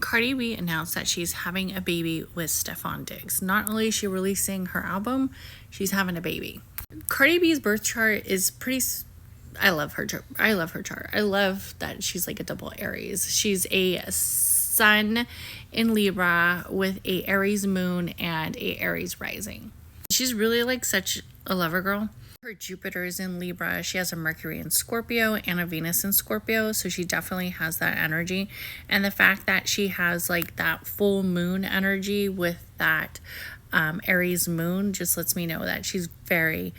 Cardi B announced that she's having a baby with Stefon Diggs. Not only is she releasing her album, she's having a baby. Cardi B's birth chart is pretty. I love her chart. I love that she's like a double Aries. She's a sun in Libra with a Aries moon and a Aries rising. She's really like such a lover girl. Her Jupiter is in Libra. She has a Mercury in Scorpio and a Venus in Scorpio. So she definitely has that energy. And the fact that she has like that full moon energy with that Aries moon just lets me know that she's very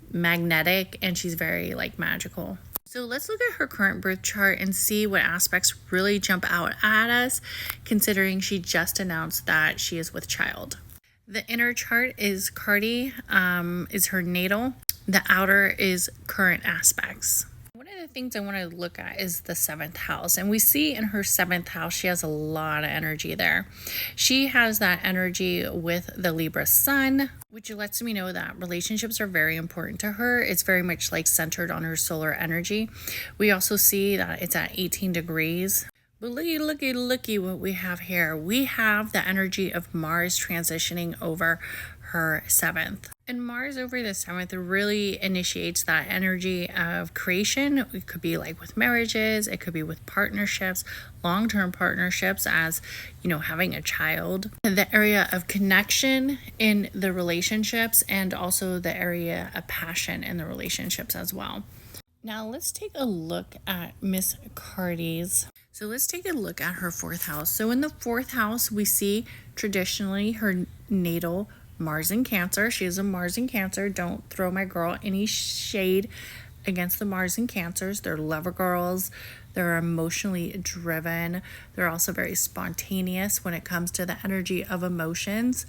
magnetic and she's very like magical. So let's look at her current birth chart and see what aspects really jump out at us, considering she just announced that she is with child. The inner chart is Cardi, is her natal. The outer is current aspects. One of the things I want to look at is the 7th house. And we see in her 7th house, she has a lot of energy there. She has that energy with the Libra sun, which lets me know that relationships are very important to her. It's very much like centered on her solar energy. We also see that it's at 18 degrees. But looky what we have here. We have the energy of Mars transitioning over her 7th. And Mars over the 7th really initiates that energy of creation. It could be like with marriages, it could be with partnerships, long-term partnerships, as you know, having a child. The area of connection in the relationships, and also the area of passion in the relationships as well. Now let's take a look at Miss Cardi's. So let's take a look at her 4th house. So in the 4th house, we see traditionally her natal Mars in Cancer. She is a Mars in Cancer. Don't throw my girl any shade against the Mars in Cancers. They're lover girls. They're emotionally driven. They're also very spontaneous when it comes to the energy of emotions.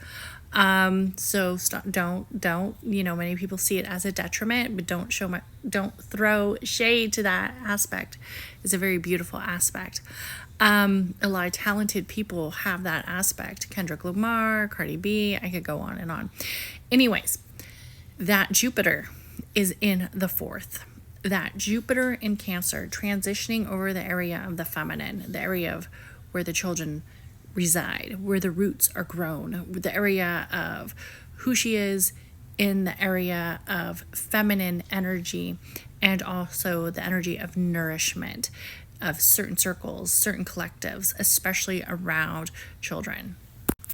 So don't, you know, many people see it as a detriment, but don't throw shade to that aspect. It's a very beautiful aspect. A lot of talented people have that aspect. Kendrick Lamar, Cardi B, I could go on and on. Anyways, that Jupiter is in the 4th. That Jupiter in Cancer transitioning over the area of the feminine, the area of where the children reside, where the roots are grown, the area of who she is in the area of feminine energy, and also the energy of nourishment of certain circles, certain collectives, especially around children.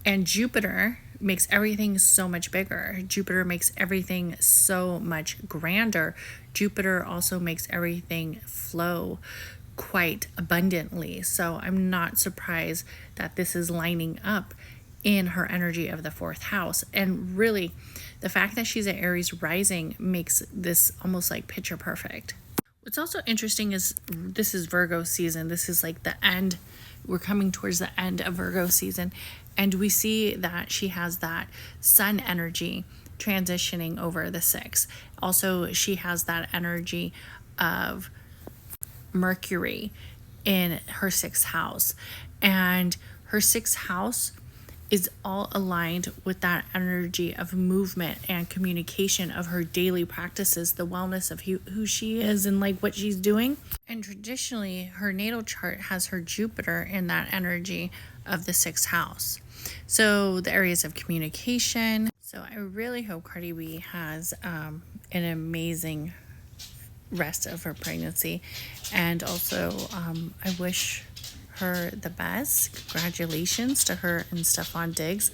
And Jupiter makes everything so much bigger. Jupiter makes everything so much grander. Jupiter also makes everything flow quite abundantly. So I'm not surprised that this is lining up in her energy of the 4th house. And really, the fact that she's an Aries rising makes this almost like picture perfect. What's also interesting is this is Virgo season. This is like the end. We're coming towards the end of Virgo season. And we see that she has that sun energy transitioning over the 6th. Also, she has that energy of Mercury in her 6th house. And her 6th house is all aligned with that energy of movement and communication of her daily practices, the wellness of who she is and like what she's doing. And traditionally, her natal chart has her Jupiter in that energy of the 6th house. So the areas of communication. So I really hope Cardi B has an amazing rest of her pregnancy. And also, I wish her the best. Congratulations to her and Stefon Diggs.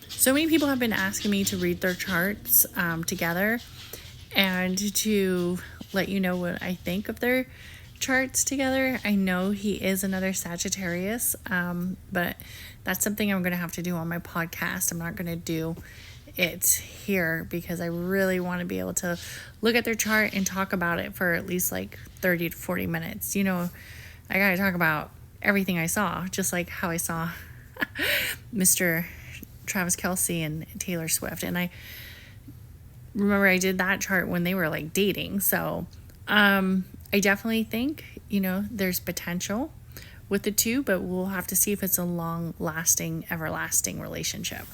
So many people have been asking me to read their charts together and to let you know what I think of their charts together. I know he is another Sagittarius, but that's something I'm going to have to do on my podcast. I'm not going to do it here because I really want to be able to look at their chart and talk about it for at least like 30 to 40 minutes. You know, I got to talk about everything I saw, just like how I saw Mr. Travis Kelce and Taylor Swift. And I remember I did that chart when they were like dating. So I definitely think, you know, there's potential with the two, but we'll have to see if it's a long lasting, everlasting relationship.